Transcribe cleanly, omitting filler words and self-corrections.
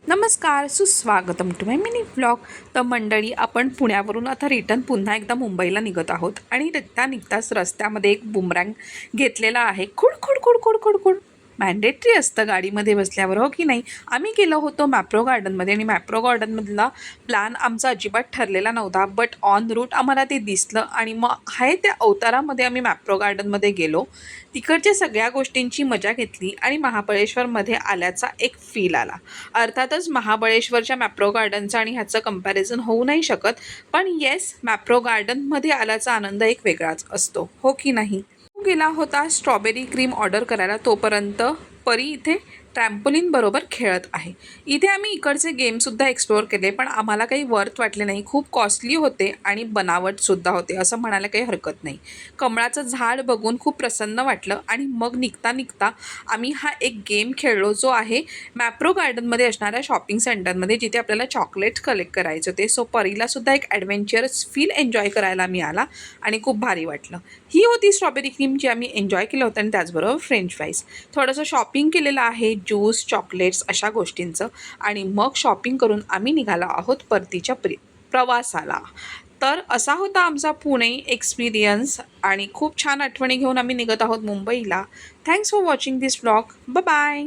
नमस्कार, सुस्वागतम to my mini vlog. तर मंडळी, आपण पुण्यावरून आता रिटर्न पुन्हा एकदा मुंबईला निघत आहोत आणि निघताच रस्त्यामध्ये एक बुमरँग घेतलेला आहे. खुड खुड खुड खुड खुड खुड मॅन्डेटरी असतं गाडीमध्ये बसल्यावर, हो की नाही. आम्ही गेलो होतो मॅप्रो गार्डनमध्ये आणि मॅप्रो गार्डनमधला प्लॅन आमचा अजिबात ठरलेला नव्हता, बट ऑन रूट आम्हाला ते दिसलं आणि मग आहे त्या अवतारामध्ये आम्ही मॅप्रो गार्डनमध्ये गेलो. तिकडच्या सगळ्या गोष्टींची मजा घेतली आणि महाबळेश्वरमध्ये आल्याचा एक फील आला. अर्थातच महाबळेश्वरच्या मॅप्रो गार्डनचं आणि ह्याचं कंपॅरिझन होऊ नाही शकत, पण येस, मॅप्रो गार्डनमध्ये आल्याचा आनंद एक वेगळाच असतो, हो की नाही. तो गेला होता स्ट्रॉबेरी क्रीम ऑर्डर करायला, तोपर्यंत परी इथे ट्रॅम्पोलिन बरोबर खेळत आहे. इथे आम्ही इकडचे गेमसुद्धा एक्सप्लोअर केले, पण आम्हाला काही वर्थ वाटले नाही. खूप कॉस्टली होते आणि बनावटसुद्धा होते, असं म्हणायला काही हरकत नाही. कमळाचं झाड बघून खूप प्रसन्न वाटलं आणि मग निघता आम्ही हा एक गेम खेळलो, जो आहे मॅप्रो गार्डनमध्ये असणाऱ्या शॉपिंग सेंटरमध्ये, जिथे आपल्याला चॉकलेट्स कलेक्ट करायचे होते. सो परीलासुद्धा एक ॲडव्हेंचरस फील एन्जॉय करायला मिळाला आणि खूप भारी वाटलं. ही होती स्ट्रॉबेरी क्रीम, जी आम्ही एन्जॉय केलं होतं, आणि त्याचबरोबर फ्रेंच फ्राईज. थोडंसं शॉपिंग केलेलं आहे, ज्यूस, चॉकलेट्स अशा गोष्टींचं. आणि मग शॉपिंग करून आम्ही निघालो आहोत परतीच्या प्रवासाला. तर असा होता आमचा पुणे एक्सपिरियन्स आणि खूप छान आठवणी घेऊन आम्ही निघत आहोत मुंबईला. Thanks for watching this vlog. Bye.